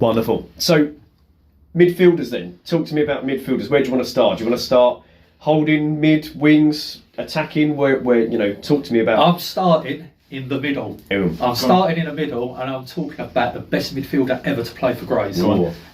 Wonderful. So, midfielders then. Talk to me about midfielders. Where do you want to start? Do you want to start holding, mid, wings, attacking? Where talk to me about... I'm starting in the middle. I'm starting in the middle, and I'm talking about the best midfielder ever to play for Grays.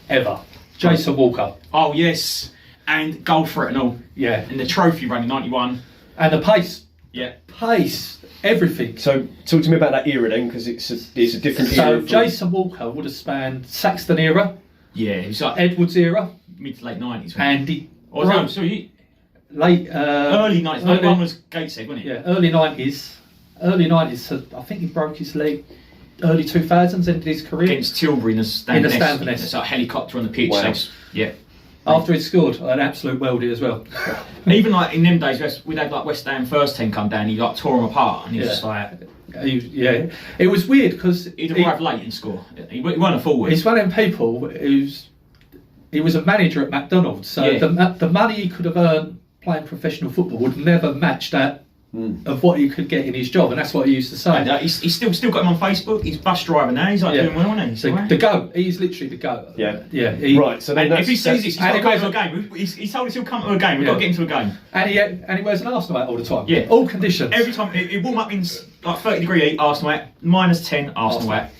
Ever. Jason Walker. Oh, yes. And goal threat and all. Yeah. And the trophy run in 91. And the pace. Yeah. Pace. Everything. So, talk to me about that era then, because it's a different era. So, Jason Walker would have spanned Saxton era. Yeah, it was like Edwards era. mid to late 90s. Andy. Sorry. Late. Early 90s. 91 was Gateshead, wasn't it? Yeah, early 90s. Early 90s. So I think he broke his leg. Early 2000s, ended his career. Against Tilbury in the Stanford. It's It's like a helicopter on the pitch. Wow. Yeah. After he'd scored, an absolute worldie as well. Even like in them days, we'd had like West Ham first team come down, he like tore them apart, and he was just like... It was weird because... He'd arrive late and score. He weren't a forward. He's one of them people he was a manager at McDonald's, so the money he could have earned playing professional football would never match that of what he could get in his job, and that's what he used to say. And, he's still got him on Facebook. He's bus driver now. He's like doing well, isn't he? So the GOAT. He's literally the GOAT. Yeah. Right. So then if he sees this, he's got to go to a game. He's told us he'll come to a game. We've got to get into a game. And he wears an Arsenal hat all the time. Yeah. All conditions. Every time he warm up in like 30-degree heat, Arsenal hat, -10 Arsenal hat.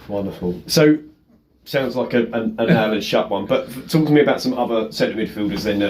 Wonderful. So, sounds like an Alan Shutt one. But talk to me about some other centre midfielders then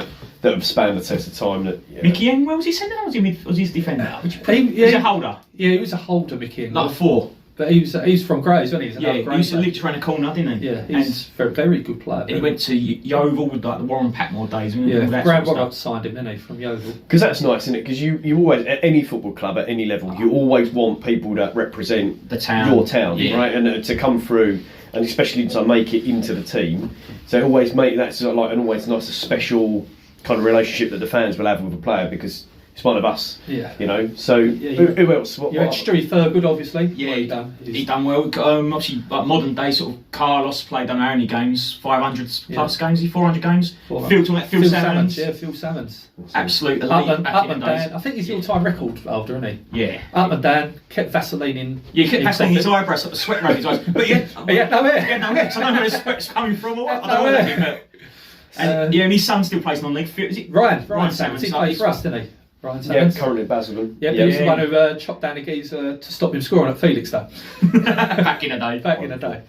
that have spanned the test of time. Mickey Young, where was he centre? Was he his defender? He was a holder. Yeah, he was a holder, Mickey Young. Like a 4. But he's from Grays, wasn't he? He used to lift around the corner, didn't he? Yeah, he's a very good player. And he went to Yeovil with like the Warren Patmore days. Graham Roberts signed him, didn't he, from Yeovil? Because that's nice, isn't it? Because you always, at any football club, at any level, you always want people that represent the town, your town, right? And to come through, and especially to make it into the team. So always make that sort of like an always nice, a special kind of relationship that the fans will have with a player because it's one of us. Yeah. So who else? You had Stewie Thurgood, obviously. Yeah, he done well. Obviously, like modern day sort of Carlos played on how many games? 500 plus games? 400 games? Phil Salmons. Yeah, Phil Salmons. Absolute elite Up and down. I think he's the all-time record holder, isn't he? Yeah. Up and down, kept Vaseline in. Yeah, kept Vaseline in his eyebrows, the sweat around his eyes. But he had no hair. Yeah, no hair. So I don't know where the sweat's coming from or what. I don't know anything. And his son still plays non-league. Is it Ryan Salmons? He played for us, didn't he? Ryan Salmons. Yeah, currently at Basildon. Yeah, he was the one who chopped down the geezer to stop him scoring at Felixstowe. Back in the day.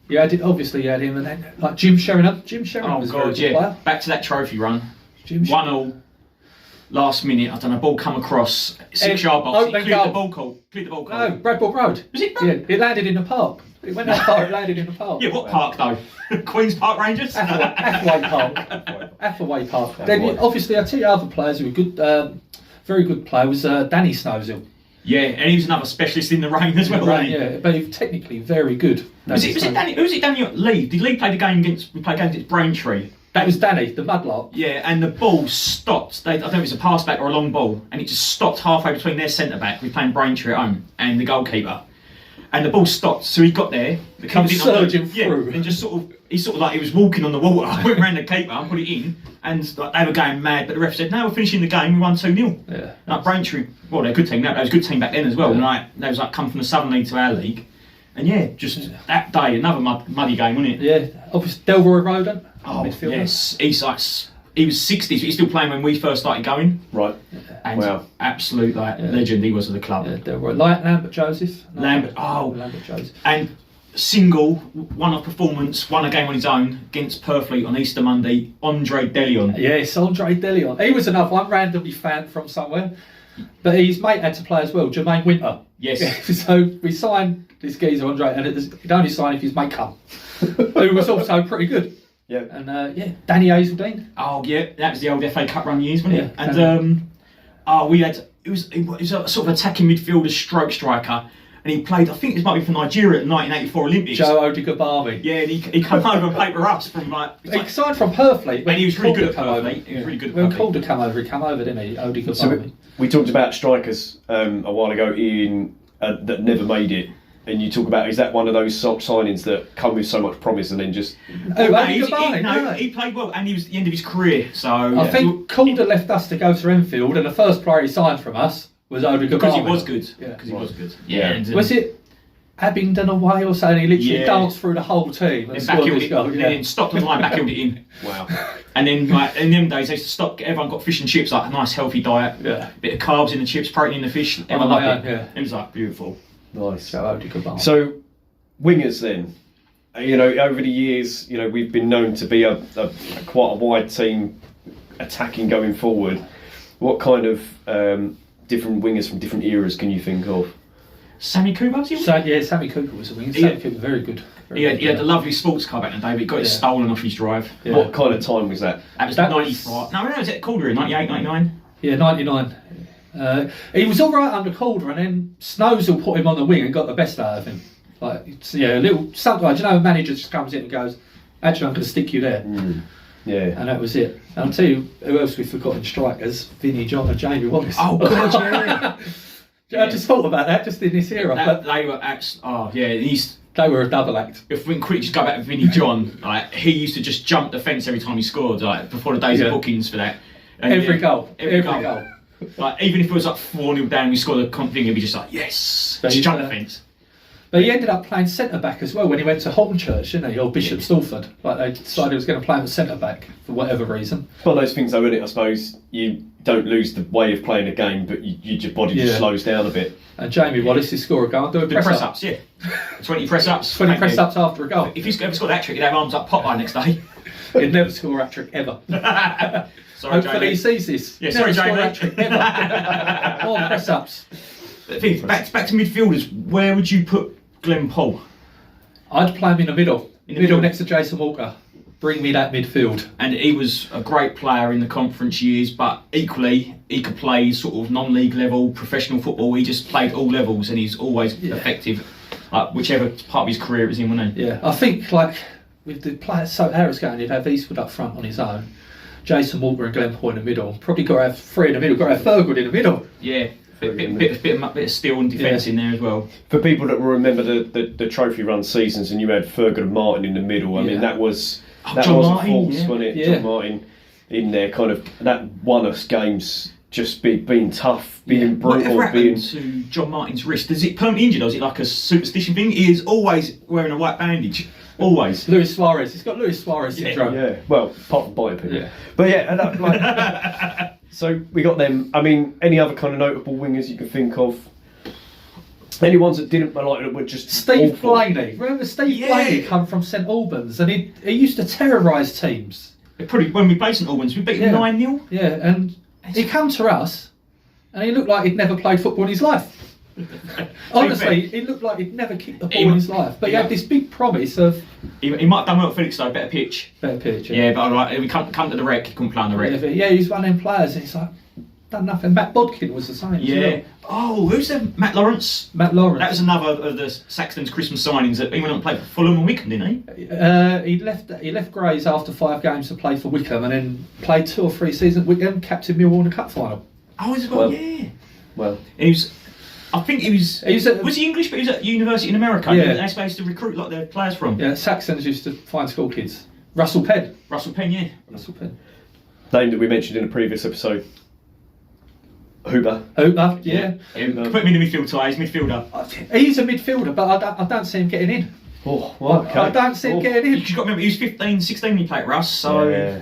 You had him, and then like Jim Sheringham. Was a very good player. Back to that trophy run. 1-1. Last minute, I don't know, ball come across 6-yard box. He cleared the ball call. No, Bradbourne Road. Was it? Yeah, it landed in the park. It went that far, it landed in the park. Yeah, what park though? Queen's Park Rangers? Atherway Park. Then obviously our two other players who were good, very good player was Danny Snowsill. Yeah, and he was another specialist in the rain as well, wasn't he? Yeah, but he was technically very good. Was it Danny? Who was it? Danny at Lee? Did Lee play the game against? We played against Braintree. That was Danny, the mudlark. Yeah, and the ball stopped. I don't know if it was a pass back or a long ball, and it just stopped halfway between their centre back. We were playing Braintree at home, and the goalkeeper. And the ball stopped, so he got there. The keeper surging through. And just he like he was walking on the water. I went round the keeper and put it in, and like, they were going mad. But the ref said, "No, we're finishing the game. We won 2-0." Yeah. Like Braintree, well, they're a good team. That was a good team back then as well. Yeah. And they was like come from the Southern League to our league, and just that day, another muddy game, wasn't it? Yeah. Obviously, Delroy Roden. Oh yes, he was 60s, but he's still playing when we first started going. Right. And absolute legend he was of the club. Yeah, there were Lambert Joseph. Lambert Joseph. And single, one-off performance, won a game on his own against Purfleet on Easter Monday, Andre Delion. Yes, Andre Delion. He was another one, randomly fan from somewhere. But his mate had to play as well, Jermaine Winter. Yes. So we signed this geezer, Andre, and he'd only sign if his mate come. Who was also pretty good. Yeah. And Danny Hazeldine. Oh yeah, that was the old FA Cup run years, wasn't it? Yeah. And we had it was a sort of attacking midfielder stroke striker, and he played. I think it might be for Nigeria at the 1984 Olympics. Joe Odigabami. Yeah, and he came over and played for us from He signed from Purfleet, and he was really good at Purfleet. He was really good at Purfleet. When Calder came over, didn't he? Odigabami. So we talked about strikers a while ago that never made it. And you talk about, is that one of those signings that come with so much promise and then just... he played well and he was at the end of his career, so... I think Calder left us to go to Enfield and the first player he signed from us was Odigabami. Because he was good. Yeah. Because he was good. Yeah. Was it Abingdon away or so, and he literally Yeah. danced through the whole team and scored this goal. and then stopped on the line, backheeled it in. Wow. And then, like, in them days, they used to stop. Everyone got fish and chips, like a nice healthy diet. Yeah. Bit of carbs in the chips, protein in the fish. Everyone my loved own, it. yeah. It was like beautiful. Nice. So, So, wingers then. Over the years, we've been known to be a quite a wide team attacking going forward. What kind of different wingers from different eras can you think of? Sammy Cooper, was he? Sammy Cooper was a winger. Sammy Cooper, very good. He had a lovely sports car back in the day, but he got it stolen off his drive. Yeah. What kind of time was that? That was 95. No, was it Calder in 98, 99? Yeah, 99. He was all right under Calder, and then Snowsall put him on the wing and got the best out of him. Like, a little sometimes, a manager just comes in and goes, "Actually, I'm going to stick you there." Yeah. And that was it. And I'll tell you who else we've forgotten strikers: Vinnie John and Jamie Wallace. Oh God, yeah. I just thought about that just in this era. But They were they were a double act. if we can quickly just go back to Vinnie John, like, he used to just jump the fence every time he scored, like, before the days of bookings for that. And Every goal. Like, even if it was like 4-0 down, we scored a thing, he'd be just like, yes, just jump the fence. But he ended up playing centre back as well when he went to Hornchurch, didn't he? Or Bishop Stortford. Like, they decided he was going to play him at centre back for whatever reason. It's one of those things, though, isn't it? I suppose you don't lose the way of playing a game, but your body just slows down a bit. And Jamie Wallace, he scored a goal and do a press up. Yeah. 20 press ups. 20 press ups after a goal. If he's ever scored that trick, he'd have arms up Popeye next day. He'd never score a hat-trick ever. Sorry, Hopefully Jamie. he sees this. Yeah, Never sorry, score a Jamie. hat-trick ever. More press ups. The thing is, back to midfielders, where would you put Glenn Paul? I'd play him in the middle. In the middle middle. next to Jason Walker. Bring me that midfield. And he was a great player in the conference years, but equally he could play sort of non-league level professional football. He just played all levels, and he's always effective, whichever part of his career it was in, wasn't he? Yeah, I think like with the players, so Harris going, you'd have Eastwood up front on his own, Jason Walker and Glenn Paul in the middle. Probably got to have three in the middle. Got to have Thurgood in the middle. Yeah, bit of steel and defence in there as well. For people that will remember the trophy run seasons, and you had Fergus and Martin in the middle. I mean, that was John was Martin, a force, wasn't it? Yeah. John Martin in there, kind of that won us games. Just being tough, being brutal, Whatever being. happened to John Martin's wrist? Is it permanently injured, or is it like a superstition thing? He is always wearing a white bandage. Always. Luis Suarez. He's got Luis Suarez syndrome. Yeah, well, apart from biting people. Yeah. But yeah, and that, like, so we got them. I mean, any other kind of notable wingers you can think of? Any ones that didn't like that were just Steve awful? Blaney. Remember Steve Blaney come from St Albans, and he used to terrorise teams. Probably when we played St Albans, we beat them 9-0. Yeah, and he come to us, and he looked like he'd never played football in his life. Honestly, he looked like he'd never kicked the ball in his life. But he had this big promise of He might have done well at Felix though, better pitch. better pitch. Yeah, but alright, we come to the rec, he couldn't play on the rec. Yeah, he's one of them players, and he's like done nothing. Matt Bodkin was the same. as Yeah. well. Oh, who's that? Matt Lawrence. Matt Lawrence. That was another of the Saxton's Christmas signings that he went on to play for Fulham and Wickham, didn't he? He left Grays after 5 games to play for Wickham, and then played 2 or 3 seasons at Wickham, captain Millwall in the cup final. Oh, he's Well, yeah. Well, He was. I think he was. Was he English? But he was at university in America. Yeah. That's where they used to recruit a lot of their players from. Yeah, Saxons used to find school kids. Russell Penn. Russell Penn, yeah. Russell Penn. name that we mentioned in a previous episode. Hooper. Hooper, yeah. Put him in the midfield tie, he's midfielder. He's a midfielder, but I don't see him getting in. Oh, well, okay. I don't see him getting in. You've got to remember, he was 15, 16 when he played Russ, so...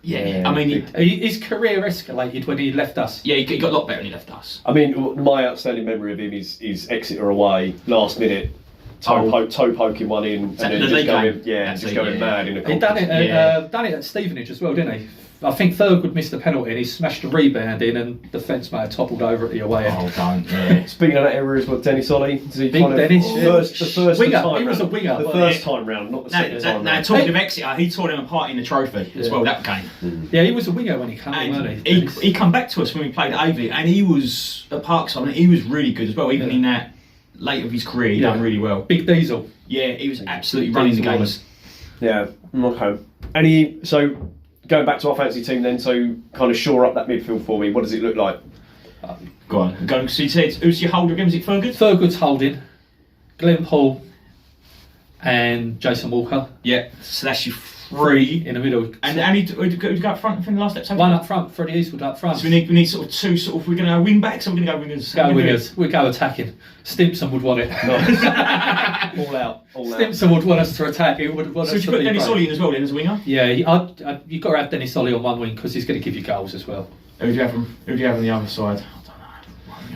Yeah. I mean... His career escalated when he left us. Yeah, he got a lot better when he left us. I mean, my outstanding memory of him is Exeter away, last minute, toe poking one in, and then just going mad in a He done it at Stevenage as well, didn't he? I think Thurgood missed the penalty and he smashed a rebound in, and the fence may have toppled over at the away end. Oh, don't, yeah. Speaking of that area as well, Dennis Ollie. Big Dennis, the first winger. time He was a round. winger. The first time round, not the second time Now, round. talking of Exeter, he tore them apart in the trophy as well, that game. Yeah, he was a winger when he came, And wasn't he? he come back to us when we played at Avely, and he was at Parkside, and he was really good as well. Even in that late of his career, he done really well. Big Diesel. Yeah, he was absolutely running the games. Yeah, okay. So going back to our fancy team then, so kind of shore up that midfield for me. What does it look like? Go on. Go. So you said, who's your holder again? Was it Fergus? Thurgood's holding, Glenn Paul, and Jason Walker. Yeah. So that's your three in the middle. And who'd go up front in the last episode? One up front, Freddie Eastwood up front. So we need sort of two sort of. We're going to go wing backs, or we're going to go wingers. Go wingers. We go attacking. Stimpson would want it. All out. Stimpson would want us to attack. He would want So us you to put be Dennis brave. Ollie in as well then as a winger? Yeah, you've got to have Dennis Ollie on one wing because he's going to give you goals as well. Who do you have on the other side? I don't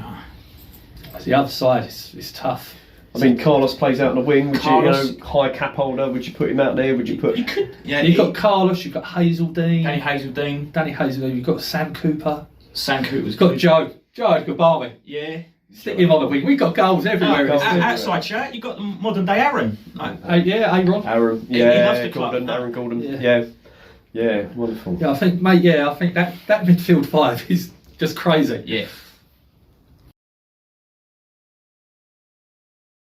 know. The other side is tough. I mean, Carlos plays out on the wing. Would Carlos. you, high cap holder? Would you put him out there? Would you put? You could. Yeah. You've got Carlos, you've got Hazeldean. Danny Hazeldean. You've got Sam Cooper. Sam Cooper was You've got good. Joe Gabami. Yeah. Stick him on the wing. We've got goals everywhere. Goals everywhere. Outside shirt, you've got the modern day Aaron. Aaron. Aaron, He loves the Gordon, club. Aaron Gordon, Yeah. yeah, wonderful. Yeah, I think, mate. Yeah, I think that midfield five is just crazy. Yeah.